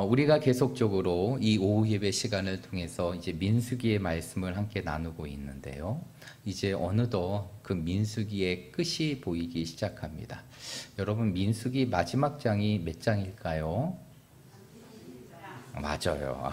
우리가 계속적으로 이 오후 예배 시간을 통해서 이제 민수기의 말씀을 함께 나누고 있는데요. 이제 어느덧 그 민수기의 끝이 보이기 시작합니다. 여러분, 민수기 마지막 장이 몇 장일까요? 맞아요.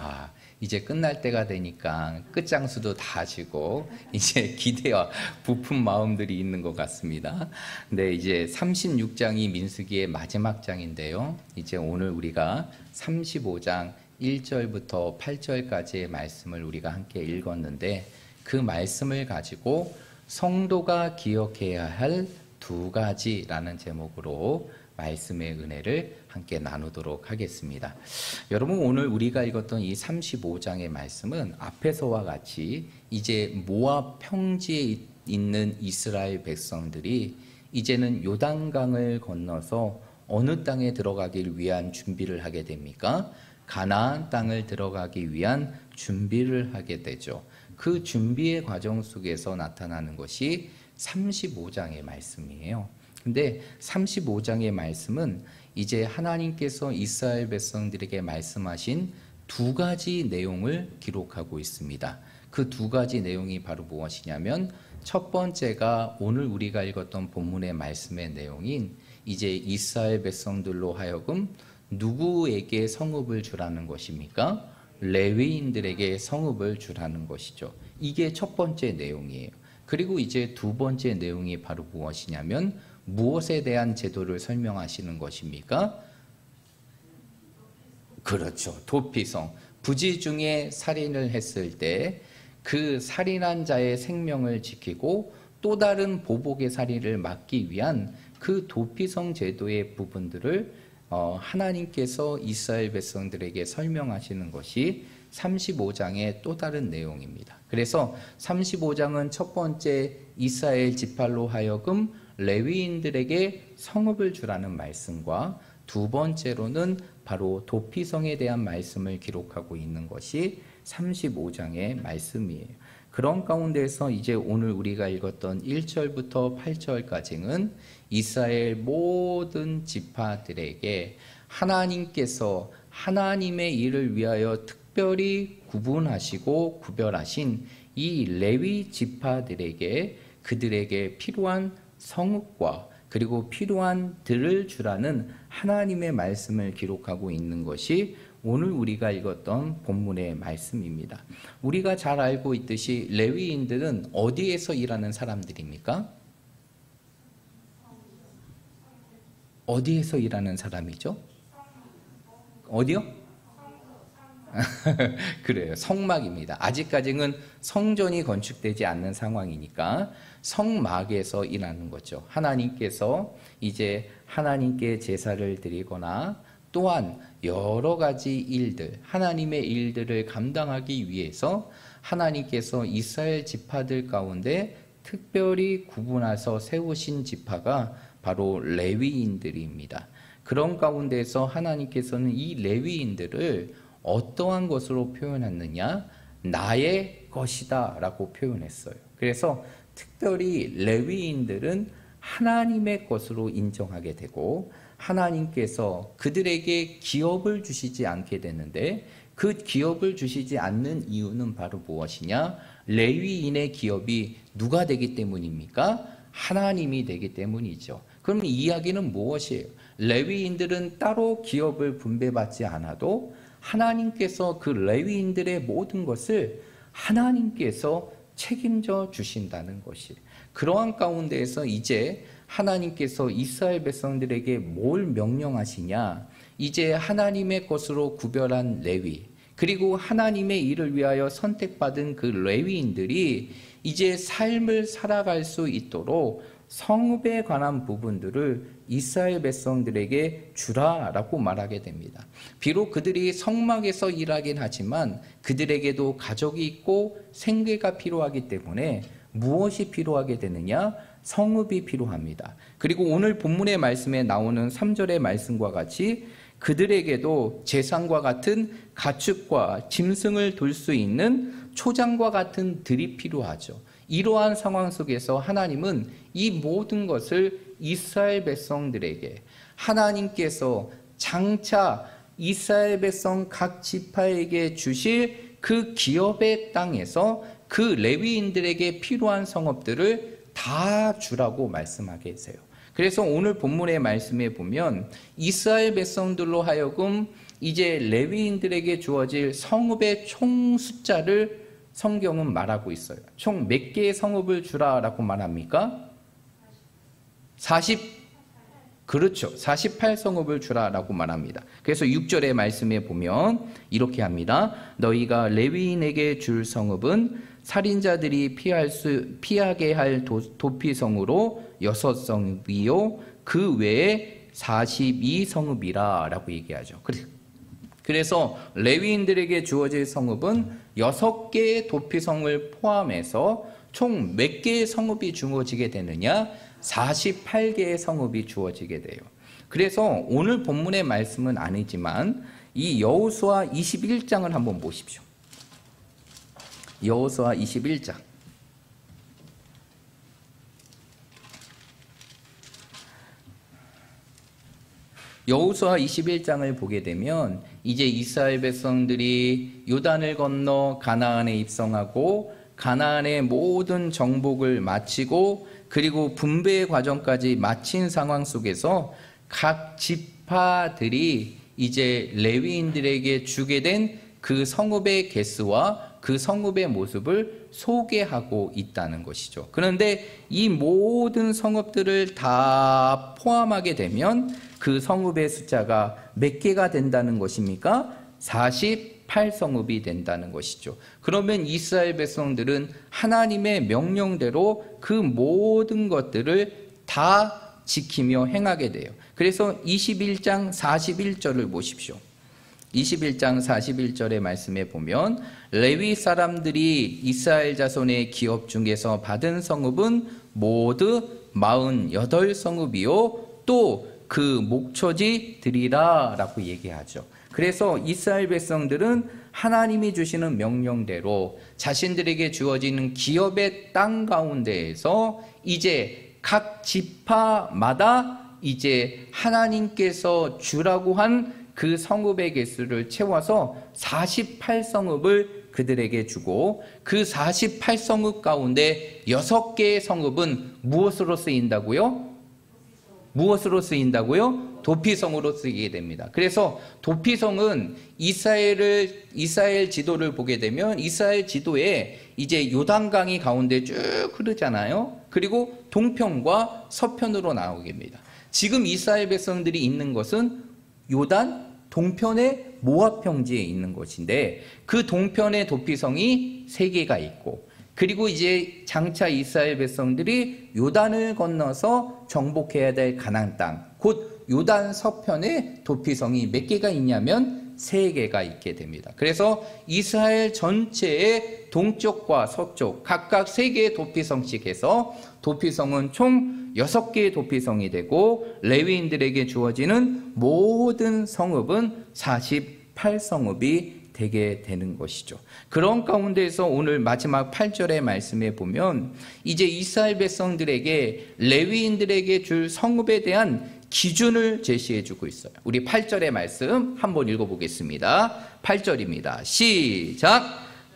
이제 끝날 때가 되니까 끝장수도 다 지고 이제 기대와 부푼 마음들이 있는 것 같습니다. 네, 이제 36장이 민수기의 마지막 장인데요. 이제 오늘 우리가 35장 1절부터 8절까지의 말씀을 우리가 함께 읽었는데, 그 말씀을 가지고 성도가 기억해야 할 두 가지라는 제목으로 말씀의 은혜를 함께 나누도록 하겠습니다. 여러분, 오늘 우리가 읽었던 이 35장의 말씀은 앞에서와 같이 이제 모압 평지에 있는 이스라엘 백성들이 이제는 요단강을 건너서 어느 땅에 들어가길 위한 준비를 하게 됩니까? 가나안 땅을 들어가기 위한 준비를 하게 되죠. 그 준비의 과정 속에서 나타나는 것이 35장의 말씀이에요. 근데 35장의 말씀은 이제 하나님께서 이스라엘 백성들에게 말씀하신 두 가지 내용을 기록하고 있습니다. 그 두 가지 내용이 바로 무엇이냐면, 첫 번째가 오늘 우리가 읽었던 본문의 말씀의 내용인 이제 이스라엘 백성들로 하여금 누구에게 성읍을 주라는 것입니까? 레위인들에게 성읍을 주라는 것이죠. 이게 첫 번째 내용이에요. 그리고 이제 두 번째 내용이 바로 무엇이냐면, 무엇에 대한 제도를 설명하시는 것입니까? 그렇죠. 도피성. 부지 중에 살인을 했을 때 그 살인한 자의 생명을 지키고 또 다른 보복의 살인을 막기 위한 그 도피성 제도의 부분들을 하나님께서 이스라엘 백성들에게 설명하시는 것이 35장의 또 다른 내용입니다. 그래서 35장은 첫 번째 이스라엘 지파로 하여금 레위인들에게 성읍을 주라는 말씀과, 두 번째로는 바로 도피성에 대한 말씀을 기록하고 있는 것이 35장의 말씀이에요. 그런 가운데서 이제 오늘 우리가 읽었던 1절부터 8절까지는 이스라엘 모든 지파들에게 하나님께서 하나님의 일을 위하여 특별히 구분하시고 구별하신 이 레위 지파들에게 그들에게 필요한 성읍과 그리고 필요한 들을 주라는 하나님의 말씀을 기록하고 있는 것이 오늘 우리가 읽었던 본문의 말씀입니다. 우리가 잘 알고 있듯이 레위인들은 어디에서 일하는 사람들입니까? 어디에서 일하는 사람이죠? 어디요? 그래요. 성막입니다. 아직까지는 성전이 건축되지 않는 상황이니까 성막에서 일하는 거죠. 하나님께서 이제 하나님께 제사를 드리거나 또한 여러 가지 일들, 하나님의 일들을 감당하기 위해서 하나님께서 이스라엘 지파들 가운데 특별히 구분해서 세우신 지파가 바로 레위인들입니다. 그런 가운데서 하나님께서는 이 레위인들을 어떠한 것으로 표현했느냐? 나의 것이다 라고 표현했어요. 그래서 특별히 레위인들은 하나님의 것으로 인정하게 되고, 하나님께서 그들에게 기업을 주시지 않게 되는데, 그 기업을 주시지 않는 이유는 바로 무엇이냐? 레위인의 기업이 누가 되기 때문입니까? 하나님이 되기 때문이죠. 그럼 이 이야기는 무엇이에요? 레위인들은 따로 기업을 분배받지 않아도 하나님께서 그 레위인들의 모든 것을 하나님께서 책임져 주신다는 것이에요. 그러한 가운데에서 이제 하나님께서 이스라엘 백성들에게 뭘 명령하시냐? 이제 하나님의 것으로 구별한 레위, 그리고 하나님의 일을 위하여 선택받은 그 레위인들이 이제 삶을 살아갈 수 있도록 성읍에 관한 부분들을 이스라엘 백성들에게 주라라고 말하게 됩니다. 비록 그들이 성막에서 일하긴 하지만 그들에게도 가족이 있고 생계가 필요하기 때문에 무엇이 필요하게 되느냐? 성읍이 필요합니다. 그리고 오늘 본문의 말씀에 나오는 3절의 말씀과 같이 그들에게도 제상과 같은 가축과 짐승을 둘 수 있는 초장과 같은 들이 필요하죠. 이러한 상황 속에서 하나님은 이 모든 것을 이스라엘 백성들에게 하나님께서 장차 이스라엘 백성 각 지파에게 주실 그 기업의 땅에서 그 레위인들에게 필요한 성읍들을 다 주라고 말씀하게 했어요. 그래서 오늘 본문의 말씀에 보면 이스라엘 백성들로 하여금 이제 레위인들에게 주어질 성읍의 총 숫자를 성경은 말하고 있어요. 총 몇 개의 성읍을 주라라고 말합니까? 그렇죠. 48성읍을 주라라고 말합니다. 그래서 6절의 말씀에 보면 이렇게 합니다. 너희가 레위인에게 줄 성읍은 살인자들이 피하게 할 도피성으로 6성읍이요 그 외에 42성읍이라 라고 얘기하죠. 그래서 레위인들에게 주어질 성읍은 6개의 도피성을 포함해서 총 몇 개의 성읍이 주어지게 되느냐? 48개의 성읍이 주어지게 돼요. 그래서 오늘 본문의 말씀은 아니지만 이 여호수아 21장을 한번 보십시오. 여호수아 21장. 여호수아 21장을 보게 되면 이제 이스라엘 백성들이 요단을 건너 가나안에 입성하고 가나안의 모든 정복을 마치고 그리고 분배의 과정까지 마친 상황 속에서 각 지파들이 이제 레위인들에게 주게 된 그 성읍의 개수와 그 성읍의 모습을 소개하고 있다는 것이죠. 그런데 이 모든 성읍들을 다 포함하게 되면 그 성읍의 숫자가 몇 개가 된다는 것입니까? 48성읍이 된다는 것이죠. 그러면 이스라엘 백성들은 하나님의 명령대로 그 모든 것들을 다 지키며 행하게 돼요. 그래서 21장 41절을 보십시오. 21장 41절의 말씀에 보면 레위 사람들이 이스라엘 자손의 기업 중에서 받은 성읍은 모두 48성읍이요 또 그 목초지들이라 라고 얘기하죠. 그래서 이스라엘 백성들은 하나님이 주시는 명령대로 자신들에게 주어지는 기업의 땅 가운데에서 이제 각 지파마다 이제 하나님께서 주라고 한 그 성읍의 개수를 채워서 48성읍을 그들에게 주고 그 48성읍 가운데 6개의 성읍은 무엇으로 쓰인다고요? 무엇으로 쓰인다고요? 도피성으로 쓰이게 됩니다. 그래서 도피성은 이스라엘 지도를 보게 되면 이스라엘 지도에 이제 요단강이 가운데 쭉 흐르잖아요. 그리고 동편과 서편으로 나오게 됩니다. 지금 이스라엘 백성들이 있는 것은 요단 동편의 모압 평지에 있는 것인데 그 동편의 도피성이 3개가 있고 그리고 이제 장차 이스라엘 백성들이 요단을 건너서 정복해야 될 가나안 땅, 곧 요단 서편에 도피성이 몇 개가 있냐면 3개가 있게 됩니다. 그래서 이스라엘 전체의 동쪽과 서쪽 각각 3개의 도피성씩 해서 도피성은 총 6개의 도피성이 되고 레위인들에게 주어지는 모든 성읍은 48성읍이 되게 되는 것이죠. 그런 가운데서 오늘 마지막 8절의 말씀에 보면 이제 이스라엘 백성들에게 레위인들에게 줄 성읍에 대한 기준을 제시해 주고 있어요. 우리 8절의 말씀 한번 읽어보겠습니다. 8절입니다. 시작!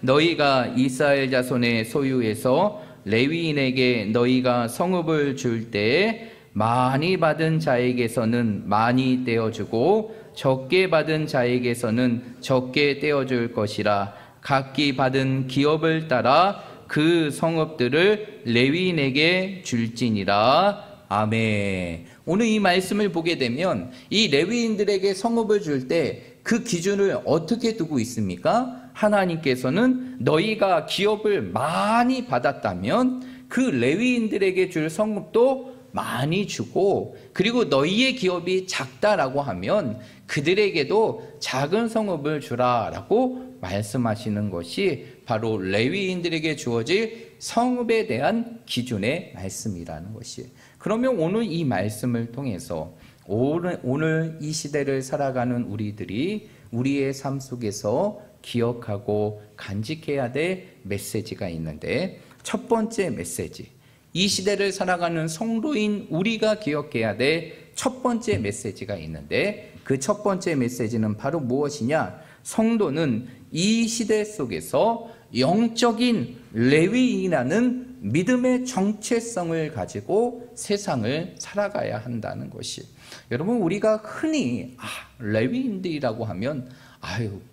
너희가 이스라엘 자손의 소유에서 레위인에게 너희가 성읍을 줄 때에 많이 받은 자에게서는 많이 떼어주고 적게 받은 자에게서는 적게 떼어줄 것이라. 각기 받은 기업을 따라 그 성읍들을 레위인에게 줄지니라. 아멘. 오늘 이 말씀을 보게 되면 이 레위인들에게 성읍을 줄 때 그 기준을 어떻게 두고 있습니까? 하나님께서는 너희가 기업을 많이 받았다면 그 레위인들에게 줄 성읍도 많이 주고 그리고 너희의 기업이 작다라고 하면 그들에게도 작은 성읍을 주라라고 말씀하시는 것이 바로 레위인들에게 주어질 성읍에 대한 기준의 말씀이라는 것이에요. 그러면 오늘 이 말씀을 통해서 오늘 이 시대를 살아가는 우리들이 우리의 삶 속에서 기억하고 간직해야 될 메시지가 있는데 첫 번째 메시지, 이 시대를 살아가는 성도인 우리가 기억해야 될 첫 번째 메시지가 있는데 그 첫 번째 메시지는 바로 무엇이냐? 성도는 이 시대 속에서 영적인 레위인이라는 믿음의 정체성을 가지고 세상을 살아가야 한다는 것이, 여러분 우리가 흔히 레위인들이라고 하면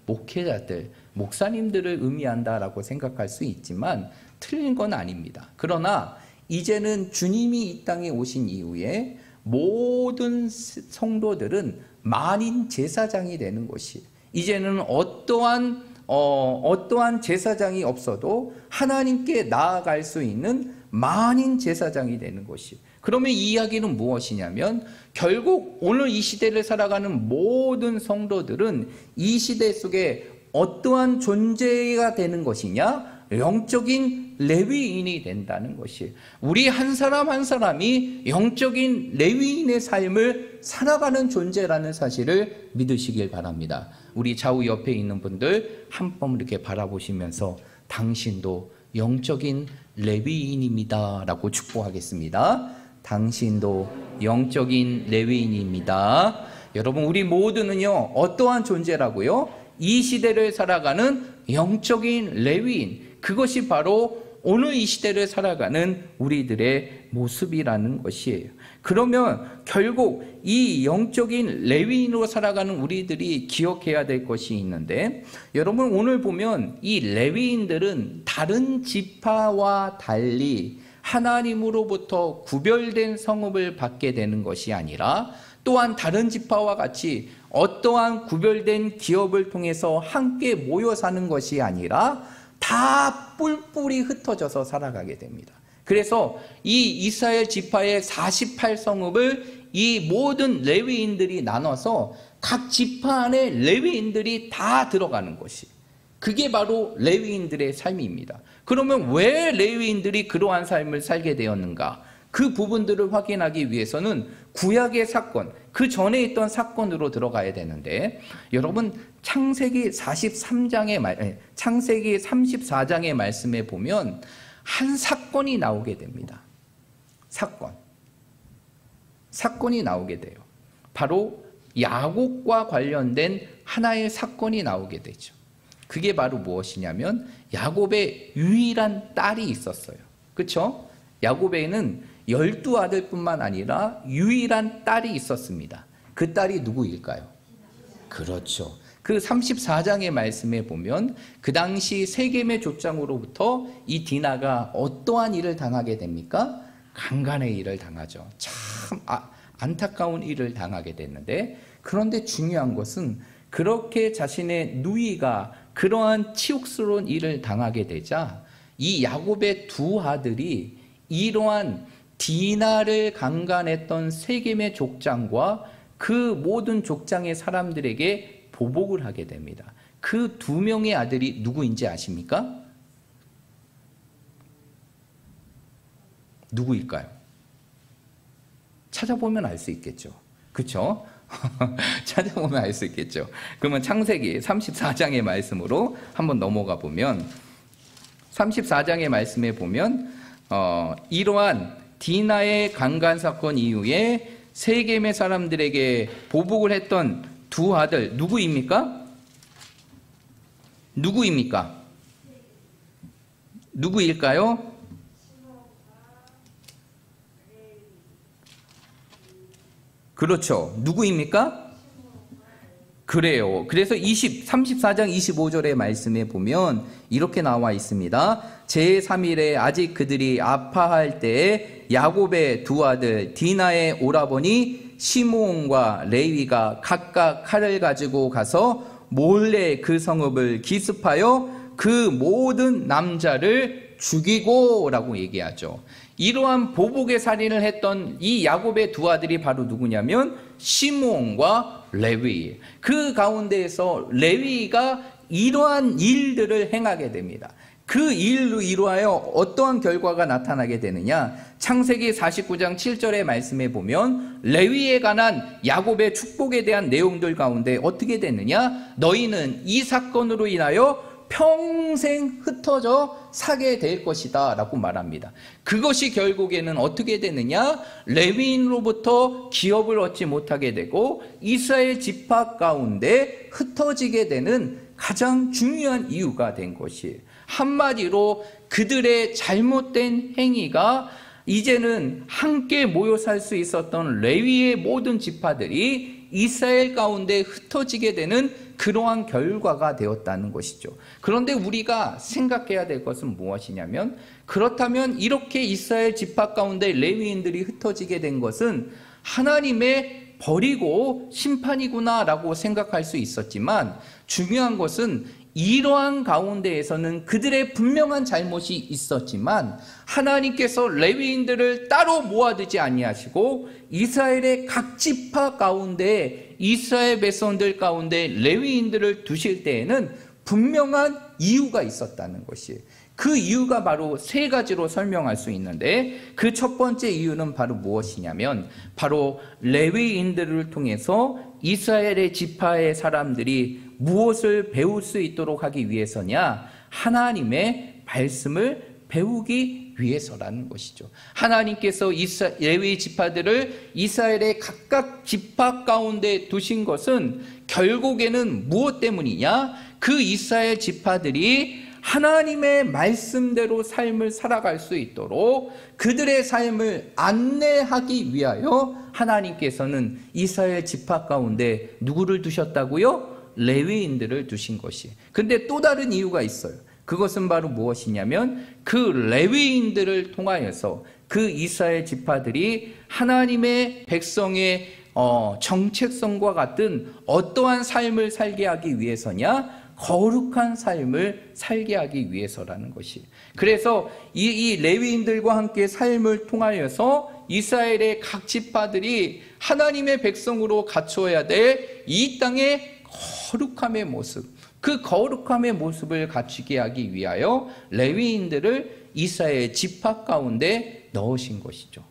목회자들, 목사님들을 의미한다라고 생각할 수 있지만 틀린 건 아닙니다. 그러나 이제는 주님이 이 땅에 오신 이후에 모든 성도들은 만인 제사장이 되는 것이, 이제는 어떠한 제사장이 없어도 하나님께 나아갈 수 있는 만인 제사장이 되는 것이. 그러면 이 이야기는 무엇이냐면 결국 오늘 이 시대를 살아가는 모든 성도들은 이 시대 속에 어떠한 존재가 되는 것이냐? 영적인 레위인이 된다는 것이, 우리 한 사람 한 사람이 영적인 레위인의 삶을 살아가는 존재라는 사실을 믿으시길 바랍니다. 우리 좌우 옆에 있는 분들 한번 이렇게 바라보시면서 당신도 영적인 레위인입니다 라고 축복하겠습니다. 당신도 영적인 레위인입니다. 여러분 우리 모두는요 어떠한 존재라고요? 이 시대를 살아가는 영적인 레위인, 그것이 바로 오늘 이 시대를 살아가는 우리들의 모습이라는 것이에요. 그러면 결국 이 영적인 레위인으로 살아가는 우리들이 기억해야 될 것이 있는데, 여러분 오늘 보면 이 레위인들은 다른 지파와 달리 하나님으로부터 구별된 성읍을 받게 되는 것이 아니라, 또한 다른 지파와 같이 어떠한 구별된 기업을 통해서 함께 모여 사는 것이 아니라 다 뿔뿔이 흩어져서 살아가게 됩니다. 그래서 이 이스라엘 지파의 48성읍을 이 모든 레위인들이 나눠서 각 지파 안에 레위인들이 다 들어가는 것이, 그게 바로 레위인들의 삶입니다. 그러면 왜 레위인들이 그러한 삶을 살게 되었는가? 그 부분들을 확인하기 위해서는 구약의 사건, 그 전에 있던 사건으로 들어가야 되는데, 여러분 창세기 34장의 말씀에 보면 한 사건이 나오게 됩니다. 사건이 나오게 돼요. 바로 야곱과 관련된 하나의 사건이 나오게 되죠. 그게 바로 무엇이냐면 야곱의 유일한 딸이 있었어요. 그렇죠? 야곱에는 12아들뿐만 아니라 유일한 딸이 있었습니다. 그 딸이 누구일까요? 그렇죠. 그 34장의 말씀에 보면 그 당시 세겜의 족장으로부터 이 디나가 어떠한 일을 당하게 됩니까? 강간의 일을 당하죠. 참 안타까운 일을 당하게 됐는데, 그런데 중요한 것은 그렇게 자신의 누이가 그러한 치욕스러운 일을 당하게 되자 이 야곱의 두 아들이 이러한 디나를 강간했던 세겜의 족장과 그 모든 족장의 사람들에게 보복을 하게 됩니다. 그 두 명의 아들이 누구인지 아십니까? 누구일까요? 찾아보면 알 수 있겠죠. 그렇죠? 찾아보면 알 수 있겠죠. 그러면 창세기 34장의 말씀으로 한번 넘어가 보면, 34장의 말씀에 보면 이러한 디나의 강간 사건 이후에 세겜의 사람들에게 보복을 했던 두 아들 누구입니까? 누구일까요? 그렇죠. 누구입니까? 그래요. 그래서 34장 25절의 말씀에 보면 이렇게 나와 있습니다. 제3일에 아직 그들이 아파할 때에 야곱의 두 아들 디나의 오라버니 시므온과 레위가 각각 칼을 가지고 가서 몰래 그 성읍을 기습하여 그 모든 남자를 죽이고 라고 얘기하죠. 이러한 보복의 살인을 했던 이 야곱의 두 아들이 바로 누구냐면 시므온과 레위. 그 가운데에서 레위가 이러한 일들을 행하게 됩니다. 그 일로 이루하여 어떠한 결과가 나타나게 되느냐? 창세기 49장 7절의 말씀에 보면 레위에 관한 야곱의 축복에 대한 내용들 가운데 어떻게 됐느냐? 너희는 이 사건으로 인하여 평생 흩어져 사게 될 것이다 라고 말합니다. 그것이 결국에는 어떻게 되느냐? 레위인으로부터 기업을 얻지 못하게 되고 이스라엘 지파 가운데 흩어지게 되는 가장 중요한 이유가 된 것이에요. 한마디로 그들의 잘못된 행위가 이제는 함께 모여 살 수 있었던 레위의 모든 지파들이 이스라엘 가운데 흩어지게 되는 그러한 결과가 되었다는 것이죠. 그런데 우리가 생각해야 될 것은 무엇이냐면, 그렇다면 이렇게 이스라엘 지파 가운데 레위인들이 흩어지게 된 것은 하나님의 벌이고 심판이구나라고 생각할 수 있었지만, 중요한 것은 이러한 가운데에서는 그들의 분명한 잘못이 있었지만 하나님께서 레위인들을 따로 모아두지 아니하시고 이스라엘의 각 지파 가운데, 이스라엘 백성들 가운데 레위인들을 두실 때에는 분명한 이유가 있었다는 것이에요. 그 이유가 바로 세 가지로 설명할 수 있는데, 그 첫 번째 이유는 바로 무엇이냐면, 바로 레위인들을 통해서 이스라엘의 지파의 사람들이 무엇을 배울 수 있도록 하기 위해서냐? 하나님의 말씀을 배우기 위해서라는 것이죠. 하나님께서 레위 지파들을 이스라엘의 각각 지파 가운데 두신 것은 결국에는 무엇 때문이냐? 그 이스라엘 지파들이 하나님의 말씀대로 삶을 살아갈 수 있도록 그들의 삶을 안내하기 위하여 하나님께서는 이스라엘 지파 가운데 누구를 두셨다고요? 레위인들을 두신 것이. 근데 또 다른 이유가 있어요. 그것은 바로 무엇이냐면, 그 레위인들을 통하여서 그 이스라엘 지파들이 하나님의 백성의 정체성과 같은 어떠한 삶을 살게 하기 위해서냐? 거룩한 삶을 살게 하기 위해서라는 것이. 그래서 이 레위인들과 함께 삶을 통하여서 이스라엘의 각 지파들이 하나님의 백성으로 갖추어야 될 이 땅의 거룩함의 모습, 그 거룩함의 모습을 갖추게 하기 위하여 레위인들을 이스라엘 지파 가운데 넣으신 것이죠.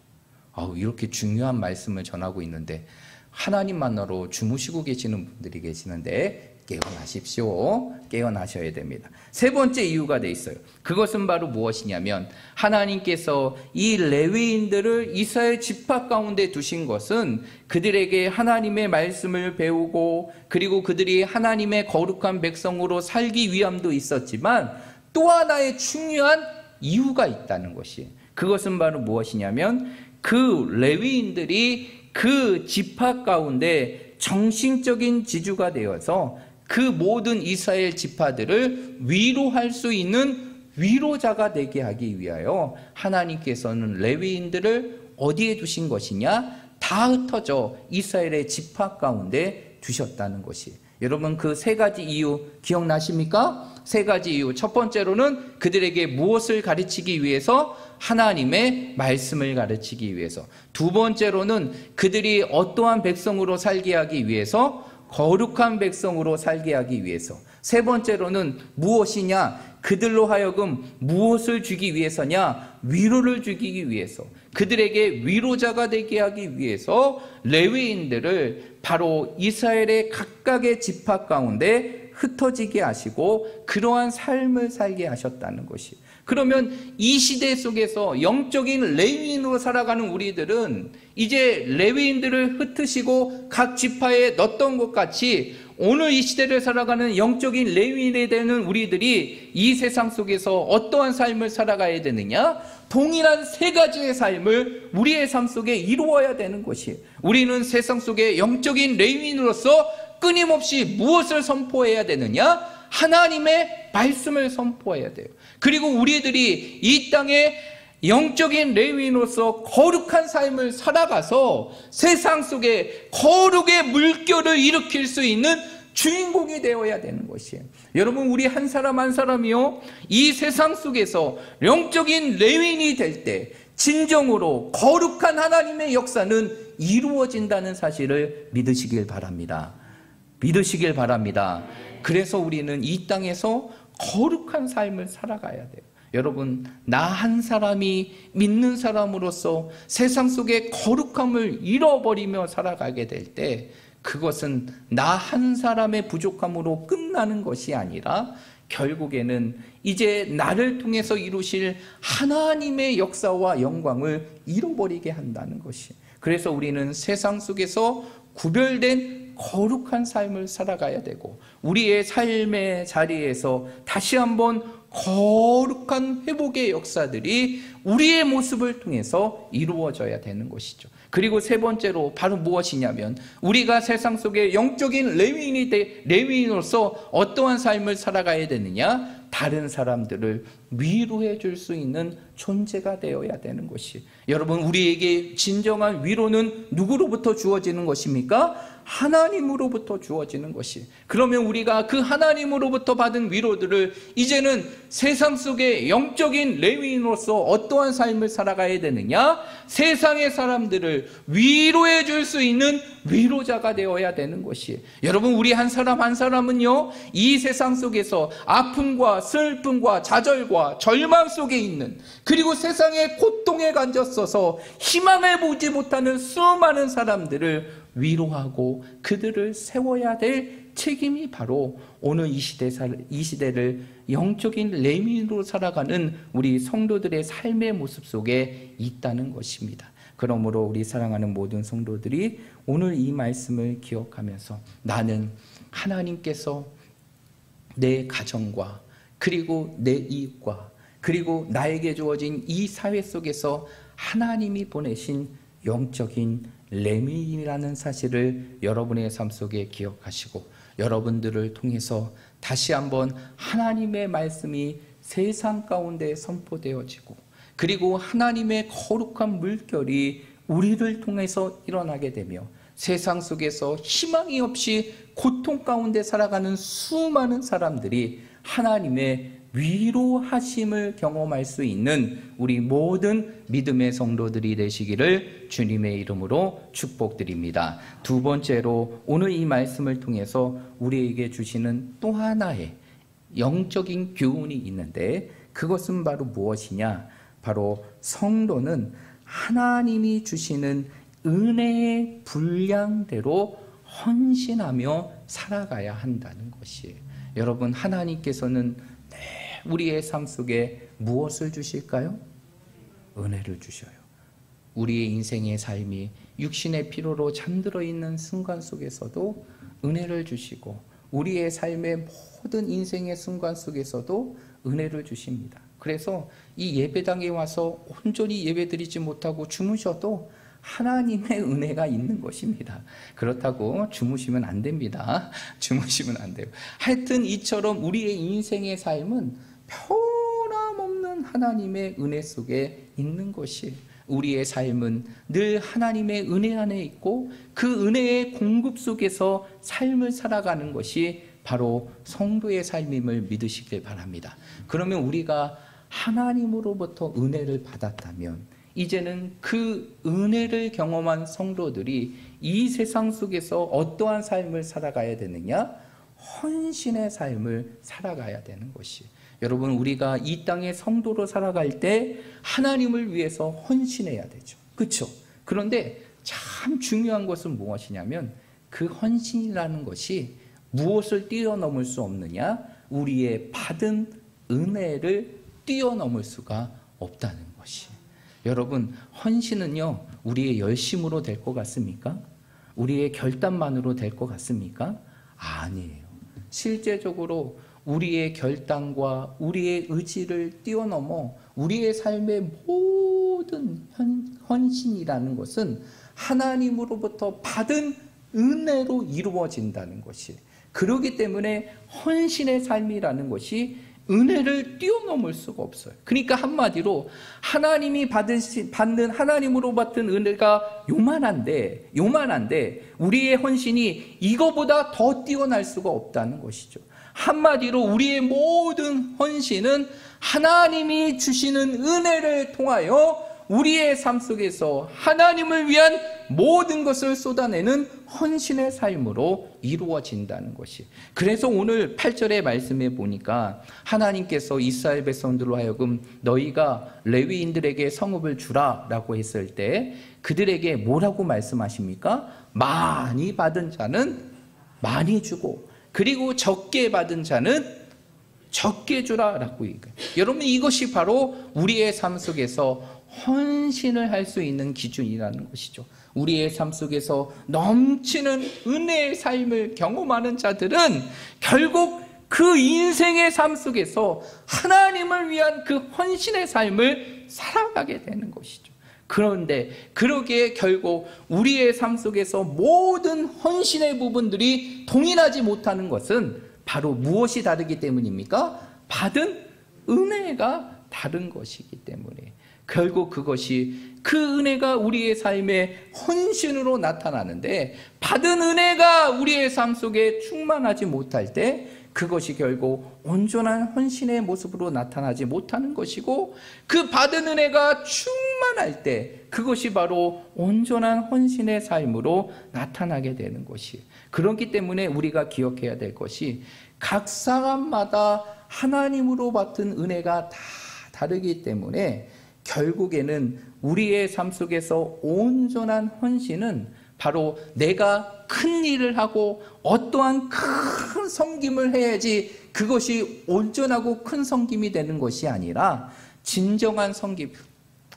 이렇게 중요한 말씀을 전하고 있는데 하나님만으로 주무시고 계시는 분들이 계시는데 깨어나십시오. 깨어나셔야 됩니다. 세 번째 이유가 돼 있어요. 그것은 바로 무엇이냐면, 하나님께서 이 레위인들을 이스라엘 지파 가운데 두신 것은 그들에게 하나님의 말씀을 배우고, 그리고 그들이 하나님의 거룩한 백성으로 살기 위함도 있었지만 또 하나의 중요한 이유가 있다는 것이. 그것은 바로 무엇이냐면, 그 레위인들이 그 지파 가운데 정신적인 지주가 되어서 그 모든 이스라엘 지파들을 위로할 수 있는 위로자가 되게 하기 위하여 하나님께서는 레위인들을 어디에 두신 것이냐? 다 흩어져 이스라엘의 지파 가운데 두셨다는 것이. 여러분, 그 세 가지 이유 기억나십니까? 세 가지 이유. 첫 번째로는 그들에게 무엇을 가르치기 위해서? 하나님의 말씀을 가르치기 위해서. 두 번째로는 그들이 어떠한 백성으로 살게 하기 위해서? 거룩한 백성으로 살게 하기 위해서. 세 번째로는 무엇이냐? 그들로 하여금 무엇을 주기 위해서냐? 위로를 주기 위해서. 그들에게 위로자가 되게 하기 위해서 레위인들을 바로 이스라엘의 각각의 지파 가운데 흩어지게 하시고 그러한 삶을 살게 하셨다는 것이. 그러면 이 시대 속에서 영적인 레위인으로 살아가는 우리들은 이제 레위인들을 흩으시고 각 지파에 넣었던 것 같이 오늘 이 시대를 살아가는 영적인 레위인이 되는 우리들이 이 세상 속에서 어떠한 삶을 살아가야 되느냐? 동일한 세 가지의 삶을 우리의 삶 속에 이루어야 되는 것이에요. 우리는 세상 속에 영적인 레위인으로서 끊임없이 무엇을 선포해야 되느냐? 하나님의 말씀을 선포해야 돼요. 그리고 우리들이 이 땅에 영적인 레위인으로서 거룩한 삶을 살아가서 세상 속에 거룩의 물결을 일으킬 수 있는 주인공이 되어야 되는 것이에요. 여러분, 우리 한 사람 한 사람이요, 이 세상 속에서 영적인 레위인이 될 때 진정으로 거룩한 하나님의 역사는 이루어진다는 사실을 믿으시길 바랍니다. 믿으시길 바랍니다. 그래서 우리는 이 땅에서 거룩한 삶을 살아가야 돼요. 여러분, 나 한 사람이 믿는 사람으로서 세상 속에 거룩함을 잃어버리며 살아가게 될 때 그것은 나 한 사람의 부족함으로 끝나는 것이 아니라 결국에는 이제 나를 통해서 이루실 하나님의 역사와 영광을 잃어버리게 한다는 것이. 그래서 우리는 세상 속에서 구별된 거룩한 삶을 살아가야 되고, 우리의 삶의 자리에서 다시 한번 거룩한 회복의 역사들이 우리의 모습을 통해서 이루어져야 되는 것이죠. 그리고 세 번째로 바로 무엇이냐면, 우리가 세상 속에 영적인 레위인으로서 어떠한 삶을 살아가야 되느냐? 다른 사람들을 위로해 줄 수 있는 존재가 되어야 되는 것이. 여러분, 우리에게 진정한 위로는 누구로부터 주어지는 것입니까? 하나님으로부터 주어지는 것이. 그러면 우리가 그 하나님으로부터 받은 위로들을 이제는 세상 속의 영적인 레위인으로서 어떠한 삶을 살아가야 되느냐? 세상의 사람들을 위로해 줄 수 있는 위로자가 되어야 되는 것이. 여러분, 우리 한 사람 한 사람은요, 이 세상 속에서 아픔과 슬픔과 좌절과 절망 속에 있는, 그리고 세상의 고통에 간졌어서 희망을 보지 못하는 수많은 사람들을 위로하고 그들을 세워야 될 책임이 바로 오늘 이 시대를 영적인 레위인으로 살아가는 우리 성도들의 삶의 모습 속에 있다는 것입니다. 그러므로 우리 사랑하는 모든 성도들이 오늘 이 말씀을 기억하면서, 나는 하나님께서 내 가정과 그리고 내 이웃과 그리고 나에게 주어진 이 사회 속에서 하나님이 보내신 영적인 레위인이라는 사실을 여러분의 삶 속에 기억하시고, 여러분들을 통해서 다시 한번 하나님의 말씀이 세상 가운데 선포되어지고, 그리고 하나님의 거룩한 물결이 우리를 통해서 일어나게 되며, 세상 속에서 희망이 없이 고통 가운데 살아가는 수많은 사람들이 하나님의 위로하심을 경험할 수 있는 우리 모든 믿음의 성도들이 되시기를 주님의 이름으로 축복드립니다. 두 번째로, 오늘 이 말씀을 통해서 우리에게 주시는 또 하나의 영적인 교훈이 있는데, 그것은 바로 무엇이냐? 바로 성도는 하나님이 주시는 은혜의 분량대로 헌신하며 살아가야 한다는 것이에요. 여러분, 하나님께서는 우리의 삶 속에 무엇을 주실까요? 은혜를 주셔요. 우리의 인생의 삶이 육신의 피로로 잠들어 있는 순간 속에서도 은혜를 주시고, 우리의 삶의 모든 인생의 순간 속에서도 은혜를 주십니다. 그래서 이 예배당에 와서 온전히 예배드리지 못하고 주무셔도 하나님의 은혜가 있는 것입니다. 그렇다고 주무시면 안 됩니다. 주무시면 안 돼요. 하여튼 이처럼 우리의 인생의 삶은 변함없는 하나님의 은혜 속에 있는 것이, 우리의 삶은 늘 하나님의 은혜 안에 있고 그 은혜의 공급 속에서 삶을 살아가는 것이 바로 성도의 삶임을 믿으시길 바랍니다. 그러면 우리가 하나님으로부터 은혜를 받았다면, 이제는 그 은혜를 경험한 성도들이 이 세상 속에서 어떠한 삶을 살아가야 되느냐? 헌신의 삶을 살아가야 되는 것이. 여러분, 우리가 이 땅의 성도로 살아갈 때 하나님을 위해서 헌신해야 되죠. 그렇죠? 그런데 참 중요한 것은 무엇이냐면, 그 헌신이라는 것이 무엇을 뛰어넘을 수 없느냐? 우리의 받은 은혜를 뛰어넘을 수가 없다는 것이. 여러분, 헌신은요, 우리의 열심으로 될 것 같습니까? 우리의 결단만으로 될 것 같습니까? 아니에요. 실제적으로 우리의 결단과 우리의 의지를 뛰어넘어 우리의 삶의 모든 헌신이라는 것은 하나님으로부터 받은 은혜로 이루어진다는 것이. 그렇기 때문에 헌신의 삶이라는 것이 은혜를 뛰어넘을 수가 없어요. 그러니까 한마디로 하나님이 받는 하나님으로 받은 은혜가 요만한데 우리의 헌신이 이거보다 더 뛰어날 수가 없다는 것이죠. 한마디로 우리의 모든 헌신은 하나님이 주시는 은혜를 통하여 우리의 삶 속에서 하나님을 위한 모든 것을 쏟아내는 헌신의 삶으로 이루어진다는 것이. 그래서 오늘 8절의 말씀에 보니까 하나님께서 이스라엘 백성들로 하여금 너희가 레위인들에게 성읍을 주라라고 했을 때 그들에게 뭐라고 말씀하십니까? 많이 받은 자는 많이 주고, 그리고 적게 받은 자는 적게 주라라고 얘기해요. 여러분, 이것이 바로 우리의 삶 속에서 헌신을 할 수 있는 기준이라는 것이죠. 우리의 삶 속에서 넘치는 은혜의 삶을 경험하는 자들은 결국 그 인생의 삶 속에서 하나님을 위한 그 헌신의 삶을 살아가게 되는 것이죠. 그런데 그러기에 결국 우리의 삶 속에서 모든 헌신의 부분들이 동일하지 못하는 것은 바로 무엇이 다르기 때문입니까? 받은 은혜가 다른 것이기 때문에 결국 그것이 그 은혜가 우리의 삶의 헌신으로 나타나는데, 받은 은혜가 우리의 삶 속에 충만하지 못할 때 그것이 결국 온전한 헌신의 모습으로 나타나지 못하는 것이고, 그 받은 은혜가 충만할 때 그것이 바로 온전한 헌신의 삶으로 나타나게 되는 것이. 그렇기 때문에 우리가 기억해야 될 것이 각 사람마다 하나님으로 받은 은혜가 다 다르기 때문에 결국에는 우리의 삶 속에서 온전한 헌신은 바로 내가 큰 일을 하고 어떠한 큰 섬김을 해야지 그것이 온전하고 큰 섬김이 되는 것이 아니라, 진정한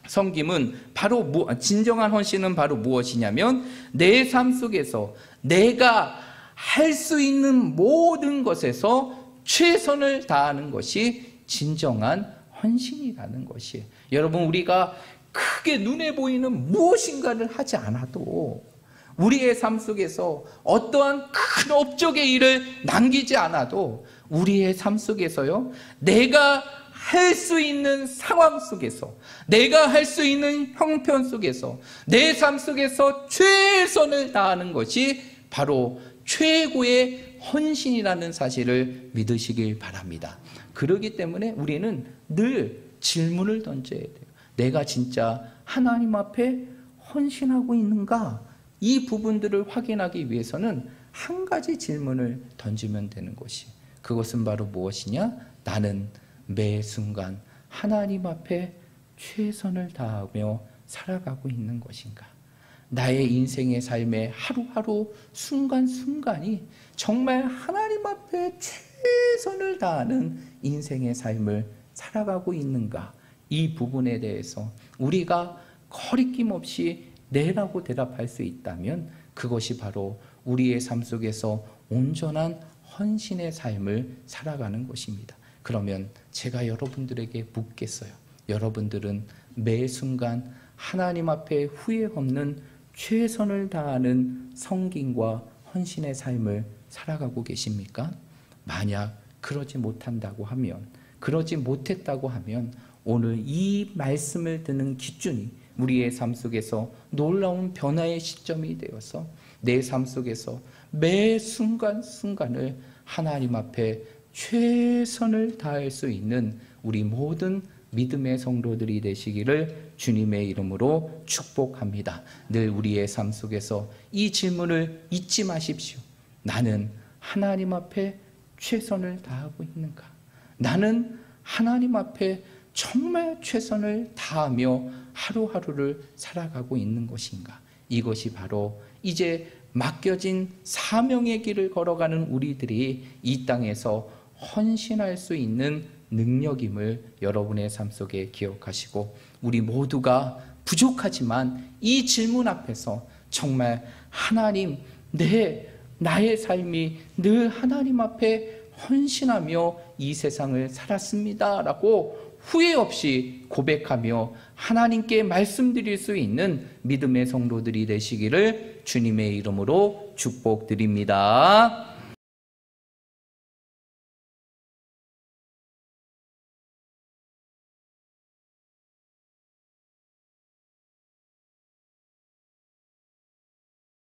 섬김은 바로 진정한 헌신은 바로 무엇이냐면 내 삶 속에서 내가 할 수 있는 모든 것에서 최선을 다하는 것이 진정한 헌신이라는 것이에요. 여러분, 우리가 크게 눈에 보이는 무엇인가를 하지 않아도, 우리의 삶 속에서 어떠한 큰 업적의 일을 남기지 않아도 우리의 삶 속에서요, 내가 할 수 있는 상황 속에서, 내가 할 수 있는 형편 속에서, 내 삶 속에서 최선을 다하는 것이 바로 최고의 헌신이라는 사실을 믿으시길 바랍니다. 그렇기 때문에 우리는 늘 질문을 던져야 돼요. 내가 진짜 하나님 앞에 헌신하고 있는가? 이 부분들을 확인하기 위해서는 한 가지 질문을 던지면 되는 것이, 그것은 바로 무엇이냐? 나는 매 순간 하나님 앞에 최선을 다하며 살아가고 있는 것인가? 나의 인생의 삶의 하루하루 순간순간이 정말 하나님 앞에 최선을 다하는 인생의 삶을 살아가고 있는가? 이 부분에 대해서 우리가 거리낌 없이 네라고 대답할 수 있다면 그것이 바로 우리의 삶 속에서 온전한 헌신의 삶을 살아가는 것입니다. 그러면 제가 여러분들에게 묻겠어요. 여러분들은 매 순간 하나님 앞에 후회 없는 최선을 다하는 성김과 헌신의 삶을 살아가고 계십니까? 만약 그러지 못한다고 하면, 그러지 못했다고 하면 오늘 이 말씀을 듣는 기준이 우리의 삶 속에서 놀라운 변화의 시점이 되어서 내 삶 속에서 매 순간순간을 하나님 앞에 최선을 다할 수 있는 우리 모든 믿음의 성도들이 되시기를 주님의 이름으로 축복합니다. 늘 우리의 삶 속에서 이 질문을 잊지 마십시오. 나는 하나님 앞에 최선을 다하고 있는가? 나는 하나님 앞에 정말 최선을 다하며 하루하루를 살아가고 있는 것인가? 이것이 바로 이제 맡겨진 사명의 길을 걸어가는 우리들이 이 땅에서 헌신할 수 있는 능력임을 여러분의 삶 속에 기억하시고, 우리 모두가 부족하지만 이 질문 앞에서 정말 하나님, 나의 삶이 늘 하나님 앞에 헌신하며 이 세상을 살았습니다 라고 후회 없이 고백하며 하나님께 말씀드릴 수 있는 믿음의 성도들이 되시기를 주님의 이름으로 축복드립니다.